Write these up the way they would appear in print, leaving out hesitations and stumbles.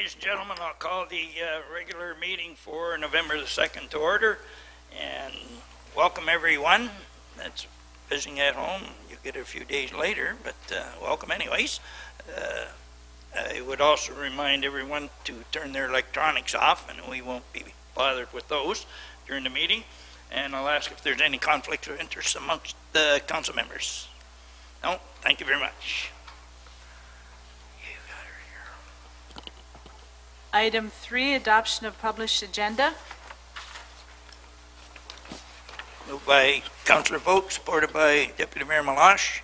ladies and gentlemen, I'll call the regular meeting for November the 2nd to order, and welcome everyone that's visiting at home. You get it a few days later, but welcome anyways. I would also remind everyone to turn their electronics off, and we won't be bothered with those during the meeting. And I'll ask if there's any conflict of interest amongst the council members. No, thank you very much. Item 3, adoption of published agenda. Moved by Councillor Vogt, supported by Deputy Mayor Malash.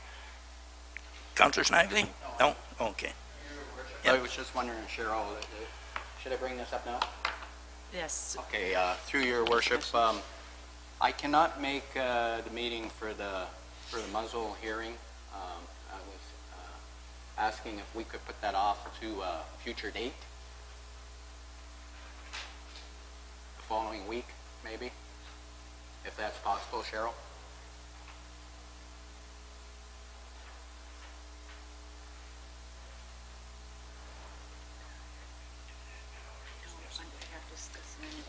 Councillor Snively? No? Okay. Yep. I was just wondering, Cheryl, should I bring this up now? Yes. Okay, through your worship, I cannot make the meeting for the muzzle hearing. I was asking if we could put that off to a future date. Following week, maybe, if that's possible, Cheryl.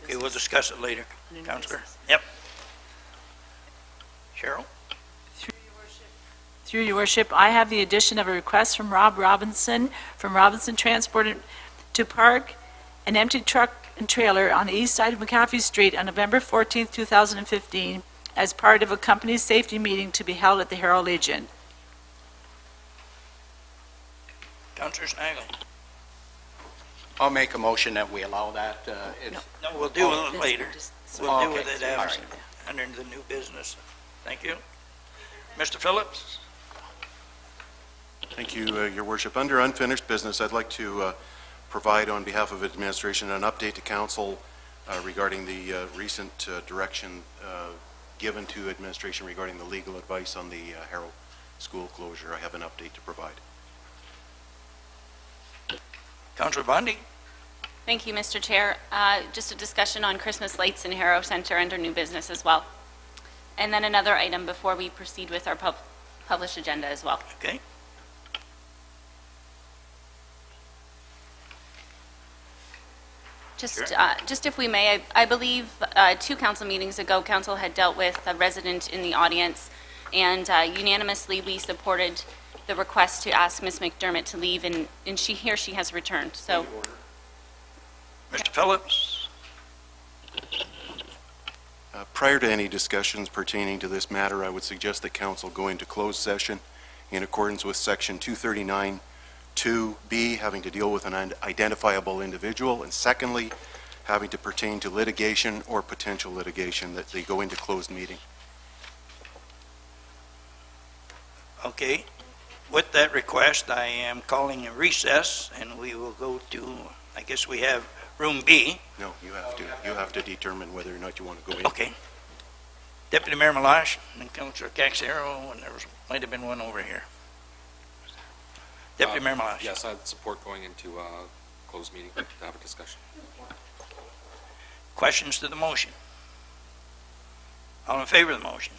Okay, we'll discuss it later, Councillor. Yep. Cheryl? Through your worship, I have the addition of a request from Rob Robinson from Robinson Transport to park an empty truck and trailer on the east side of McCaffrey Street on November 14th, 2015, as part of a company safety meeting to be held at the Herald Legion. Councillor Snively? I'll make a motion that we allow that. No, we'll do it later. We'll deal with it after, right. under the new business. Thank you. Mr. Phillips? Thank you, Your Worship. Under unfinished business, I'd like to provide on behalf of administration an update to council regarding the recent direction given to administration regarding the legal advice on the Herald school closure. I have an update to provide. Councillor Bondi? Thank you, Mr. Chair. Just a discussion on Christmas lights in Harrow Centre under new business as well. And then another item before we proceed with our published agenda as well. Okay. Just if we may, I believe 2 council meetings ago, council had dealt with a resident in the audience, and unanimously we supported the request to ask Ms. McDermott to leave, and she has returned. So, Mr. Phillips? Prior to any discussions pertaining to this matter, I would suggest that council go into closed session in accordance with section 239 2B, having to deal with an identifiable individual, and secondly, having to pertain to litigation or potential litigation, that they go into closed meeting. Okay. With that request, I am calling a recess, and we will go to, I guess we have room B. No, you have to. You have to determine whether or not you want to go in. Okay. Deputy Mayor Malash and Councillor Caxero, and there might have been one over here. Deputy Mayor Malash. Yes, I'd support going into a closed meeting to have a discussion. Questions to the motion? All in favor of the motion?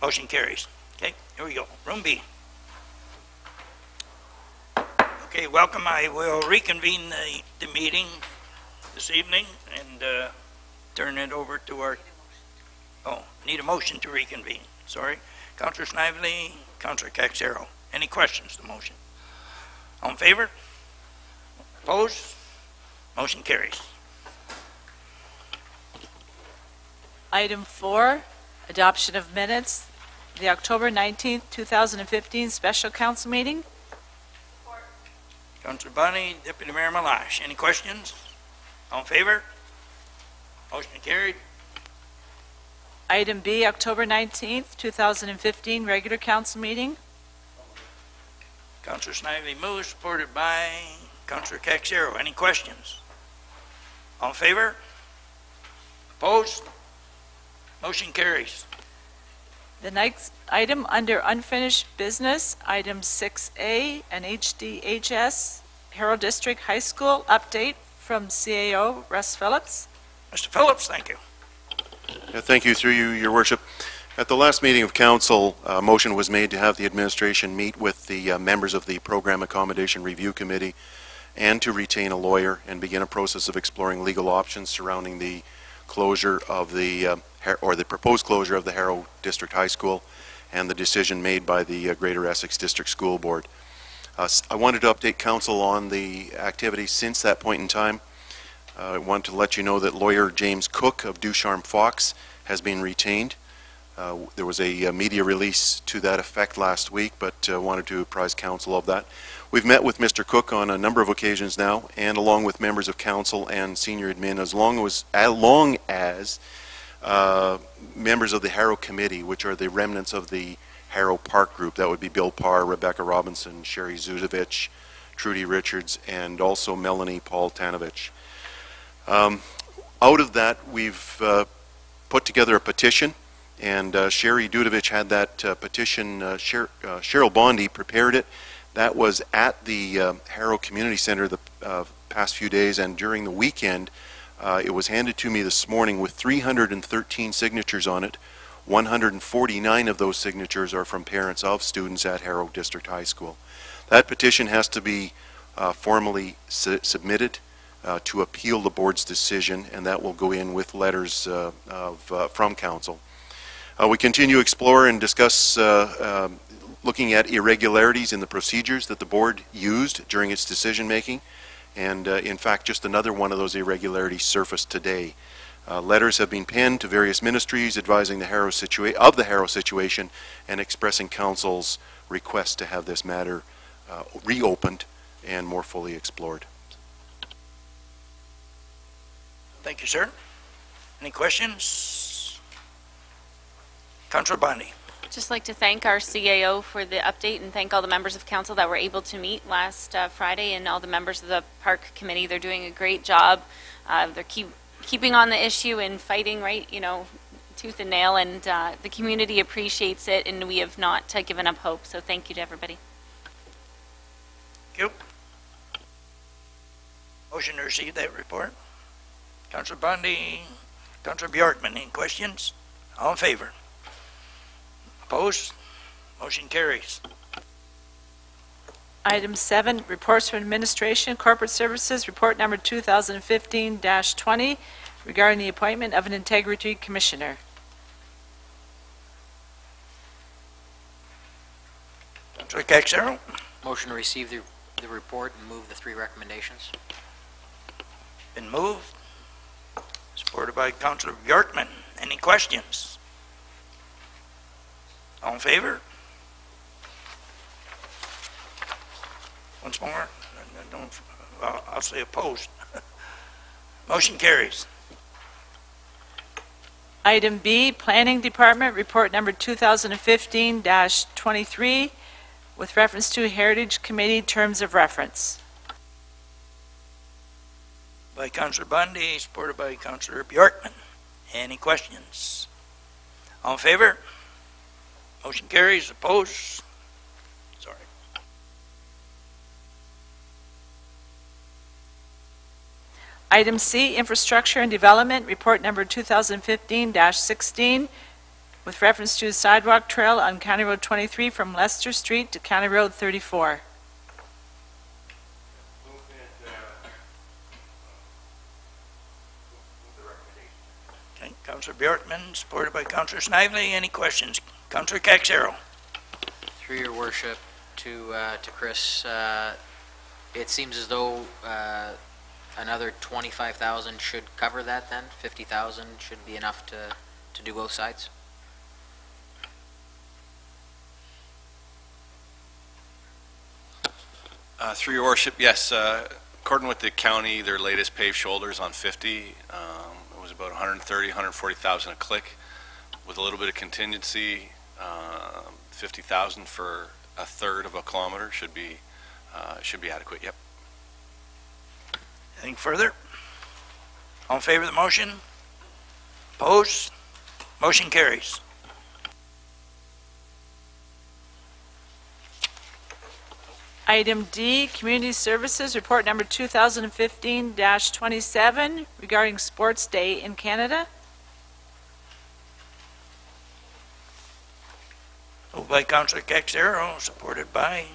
Motion carries. Okay, here we go. Room B. Okay, welcome. I will reconvene the meeting this evening and turn it over to our... Oh, need a motion to reconvene. Sorry. Councillor Snively, Councillor Caxero. Any questions to the motion? All in favor? Opposed? Motion carries. Item 4, adoption of minutes, the October 19th, 2015 special council meeting. Councillor Bonnie, Deputy Mayor Malash. Any questions? All in favor? Motion carried. Item B, October 19th, 2015 regular council meeting. Councillor Snively moves, supported by Councillor Caxero. Any questions? All in favor? Opposed? Motion carries. The next item under unfinished business, item 6A, an HDHS Herald District High School update from CAO Russ Phillips. Mr. Phillips, thank you. Thank you, through you, Your Worship. At the last meeting of council, a motion was made to have the administration meet with the members of the Program Accommodation Review Committee and to retain a lawyer and begin a process of exploring legal options surrounding the closure of the, or the proposed closure of the Harrow District High School and the decision made by the Greater Essex District School Board. I wanted to update Council on the activities since that point in time. I want to let you know that lawyer James Cook of Ducharme Fox has been retained. There was a media release to that effect last week, but wanted to apprise Council of that. We've met with Mr. Cook on a number of occasions now, and along with members of Council and senior admin, as long as members of the Harrow Committee, which are the remnants of the Harrow Park Group. That would be Bill Parr, Rebecca Robinson, Sherry Zuzovich, Trudy Richards, and also Melanie Paul Tanovich. Out of that, we've put together a petition, and Sherry Dudovich had that petition, Cheryl Bondi prepared it. That was at the Harrow Community Center the past few days, and during the weekend, it was handed to me this morning with 313 signatures on it. 149 of those signatures are from parents of students at Harrow District High School. That petition has to be formally submitted to appeal the board's decision, and that will go in with letters from Council. We continue to explore and discuss looking at irregularities in the procedures that the board used during its decision making, and in fact just another one of those irregularities surfaced today. Letters have been penned to various ministries advising the Harrow situation and expressing Council's request to have this matter reopened and more fully explored. Thank you, sir. Any questions? Councillor Bondi. Just like to thank our CAO for the update and thank all the members of council that were able to meet last Friday, and all the members of the park committee. They're doing a great job. They're keeping on the issue and fighting, right, tooth and nail, and the community appreciates it, and we have not given up hope. So thank you to everybody. Thank you. Motion to receive that report. Councillor Bondi, Councillor Bjorkman, any questions? All in favor? Opposed? Motion carries. Item 7, reports from administration, corporate services, report number 2015-20, regarding the appointment of an integrity commissioner. Councillor Caxero. Motion to receive the report and move the 3 recommendations. Been moved. Supported by Councillor Bjorkman. Any questions? All in favor? Once more, I'll say opposed. Motion carries. Item B, Planning Department, report number 2015-23, with reference to Heritage Committee terms of reference. By Councillor Bondi, supported by Councillor Bjorkman. Any questions? All in favor? Motion carries. Opposed? Sorry. Item C, Infrastructure and Development, report number 2015-16, with reference to sidewalk trail on County Road 23 from Leicester Street to County Road 34. Okay, Councillor Bjorkman, supported by Councillor Snively. Any questions? Councillor Caxero. Through your worship, to Chris, it seems as though another 25,000 should cover that. Then 50,000 should be enough to do both sides. Through your worship, yes. According with the county, their latest paved shoulders on 50, it was about 130, 140,000 a click. With a little bit of contingency, 50,000 for a third of a kilometer should be adequate. Yep. Anything further? All in favor of the motion? Opposed? Motion carries. Item D, Community Services, report number 2015-27, regarding Sports Day in Canada. Moved by Councillor Caxero, supported by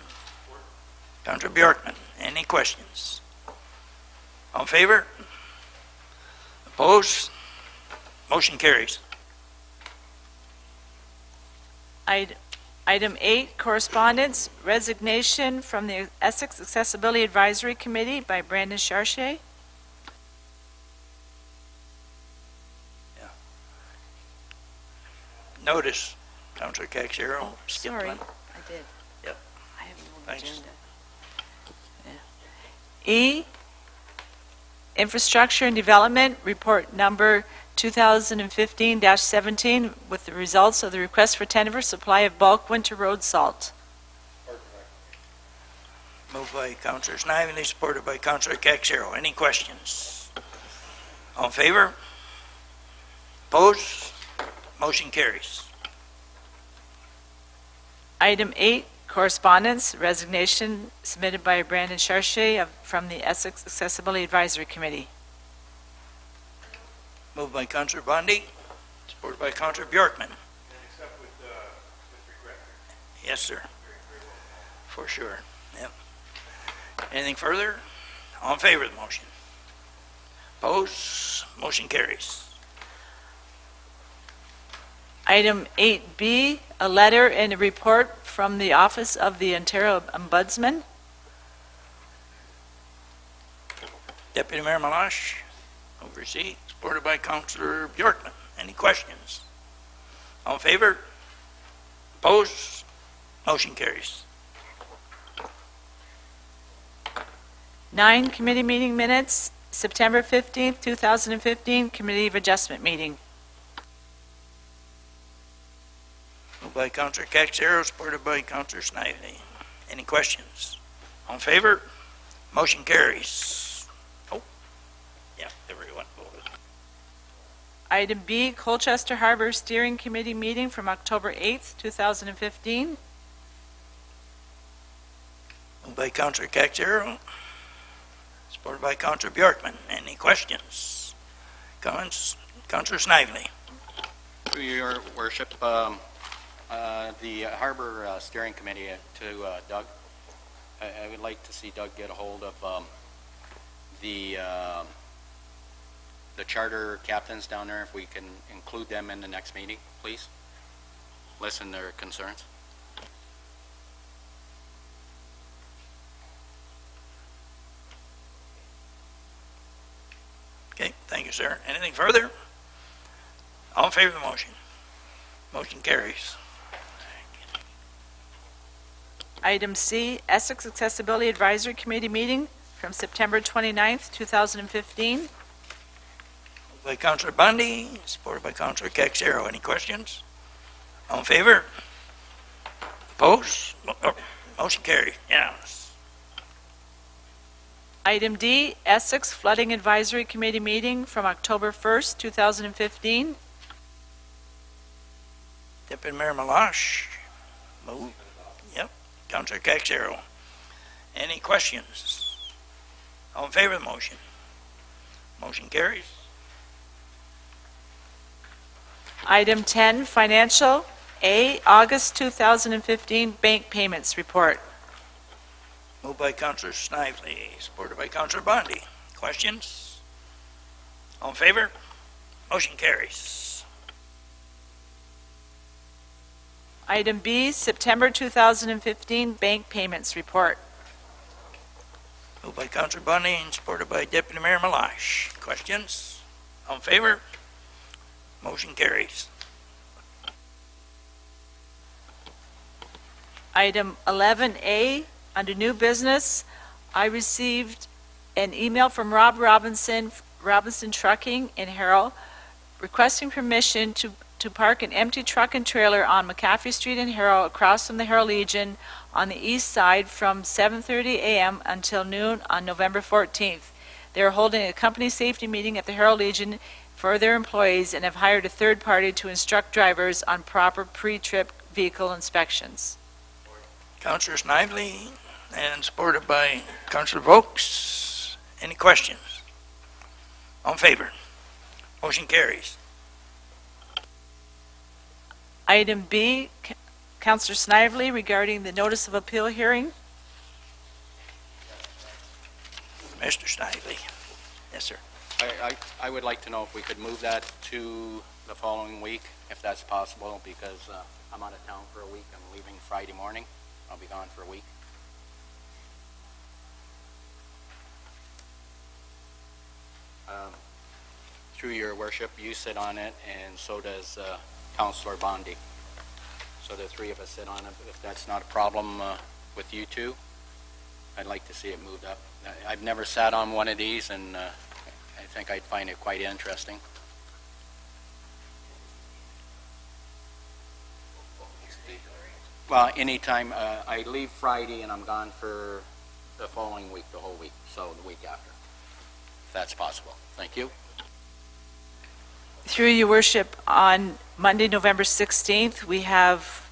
Councillor Bjorkman. Any questions? All in favor? Opposed? Motion carries. Item 8, correspondence, resignation from the Essex Accessibility Advisory Committee by Brandon Charchet. Notice, Councillor Caxero. Oh, sorry, I did. Yep. I have no Thanks. agenda. Yeah. E, Infrastructure and Development, report number 2015-17, with the results of the request for tender for supply of bulk winter road salt. Moved by Councillor Snively, supported by Councillor Caxero. Any questions? All in favor? Opposed? Motion carries. Item 8, correspondence, resignation submitted by Brandon Charchet from the Essex Accessibility Advisory Committee. Moved by Councillor Bundy, supported by Councillor Bjorkman. Except with regret. Yes, sir. For sure. Yep. Anything further? All in favor of the motion? Opposed? Motion carries. Item 8B, a letter and a report from the Office of the Ontario Ombudsman. Deputy Mayor Malash, oversee, supported by Councillor Bjorkman. Any questions? All in favor? Opposed? Motion carries. 9, committee meeting minutes, September 15th, 2015, Committee of Adjustment meeting. Moved by Councillor Caxero, supported by Councillor Snively. Any questions? All in favor? Motion carries. Oh, yeah, everyone voted. Item B, Colchester Harbor Steering Committee meeting from October 8th, 2015. Moved by Councillor Caxero, supported by Councillor Bjorkman. Any questions? Comments? Councillor Snively. Through your worship, the Harbor Steering Committee to Doug. I would like to see Doug get a hold of the charter captains down there, if we can include them in the next meeting, please. Listen to their concerns. Okay, thank you, sir. Anything further? All in favor of the motion? Motion carries. Item C, Essex Accessibility Advisory Committee meeting from September 29th, 2015. Moved by Councillor Bundy, supported by Councillor Caxero. Any questions? All in favor? Opposed? Motion carried. Yes. Item D, Essex Flooding Advisory Committee meeting from October 1st, 2015. Deputy Mayor Malash. Move. Yep. Councillor Caxero. Any questions? All in favor of the motion? Motion carries. Item 10, Financial. A, August 2015 Bank Payments Report. Moved by Councillor Snively, supported by Councillor Bundy. Questions? All in favor? Motion carries. Item B, September 2015 Bank Payments Report. Moved by Councillor Bundy and supported by Deputy Mayor Malash. Questions? All in favor? Motion carries. Item 11A, under new business, I received an email from Rob Robinson Trucking in Harrow, requesting permission to park an empty truck and trailer on McCaffrey Street in Harrow, across from the Harrow Legion, on the east side from 7:30 a.m. until noon on November 14th. They are holding a company safety meeting at the Harrow Legion for their employees and have hired a third party to instruct drivers on proper pre-trip vehicle inspections. Councillor Snively and supported by Councillor Vokes. Any questions? All in favor? Motion carries. Item B, Councillor Snively, regarding the notice of appeal hearing. Mr. Snively. Yes, sir. I would like to know if we could move that to the following week, if that's possible, because I'm out of town for a week. I'm leaving Friday morning. I'll be gone for a week. Through your worship, you sit on it, and so does Councillor Bondi. So the three of us sit on it. If that's not a problem with you two, I'd like to see it moved up. I've never sat on one of these, and I think I'd find it quite interesting. Well, anytime. I leave Friday, and I'm gone for the following week, the whole week, so the week after, if that's possible. Thank you. Through your worship, on Monday, November 16th, we have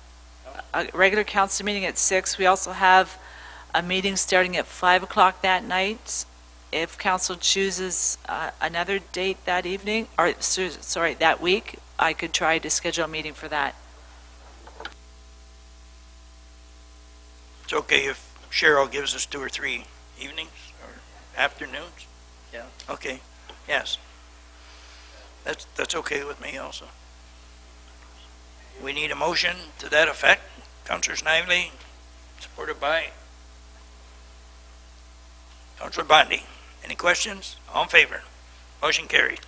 a regular council meeting at 6. We also have a meeting starting at 5 o'clock that night. If council chooses another date that evening, or sorry, that week, I could try to schedule a meeting for that. It's okay if Cheryl gives us 2 or 3 evenings or afternoons? Yeah. Okay, yes. That's okay with me also. We need a motion to that effect. Councillor Snively, supported by Councillor Bondi. Any questions? All in favor? Motion carried.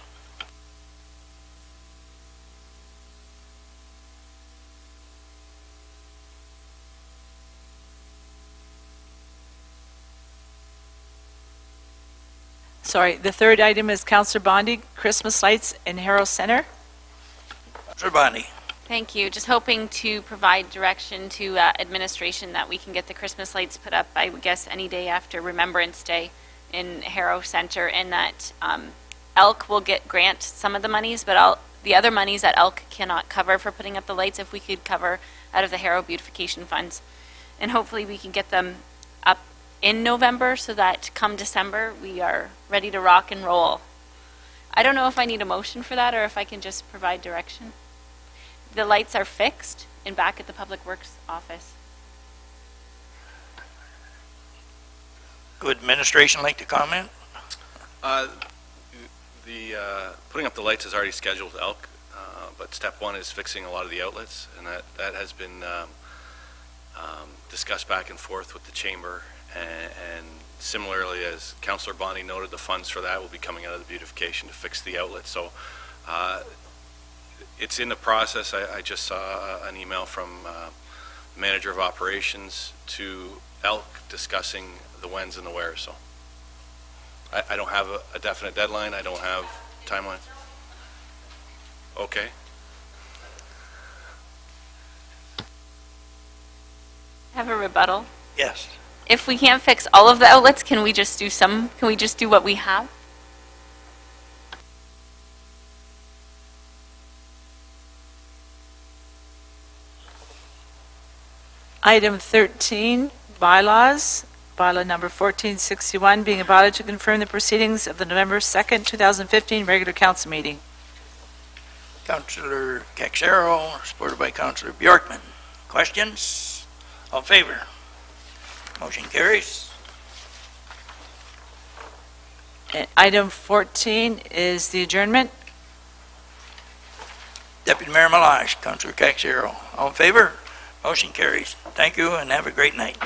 Sorry, the third item is Councillor Bondi, Christmas lights in Harrow Centre. Councillor Bondi. Thank you. Just hoping to provide direction to administration that we can get the Christmas lights put up, I would guess, any day after Remembrance Day in Harrow Centre, and that Elk will grant some of the monies, but the other monies that Elk cannot cover for putting up the lights, if we could cover out of the Harrow Beautification Funds. And hopefully we can get them up in November so that come December we are ready to rock and roll. I don't know if I need a motion for that or if I can just provide direction. The lights are fixed in back at the Public Works office. Would administration like to comment? Putting up the lights is already scheduled with Elk, but step one is fixing a lot of the outlets, and that has been discussed back and forth with the chamber. And similarly, as Councillor Bondi noted, the funds for that will be coming out of the beautification to fix the outlet. So it's in the process. I just saw an email from the manager of operations to Elk discussing the whens and the wheres. So I don't have a definite deadline. I don't have timeline. Okay. Have a rebuttal. Yes. If we can't fix all of the outlets, can we just do some? Can we just do what we have? Item 13, bylaws. Bylaw number 1461, being a bylaw to confirm the proceedings of the November 2nd, 2015 regular council meeting. Councillor Caxero, supported by Councillor Bjorkman. Questions? All in favor? Motion carries. And item 14 is the adjournment. Deputy Mayor Malage, Councillor Caxero. All in favor? Motion carries. Thank you and have a great night.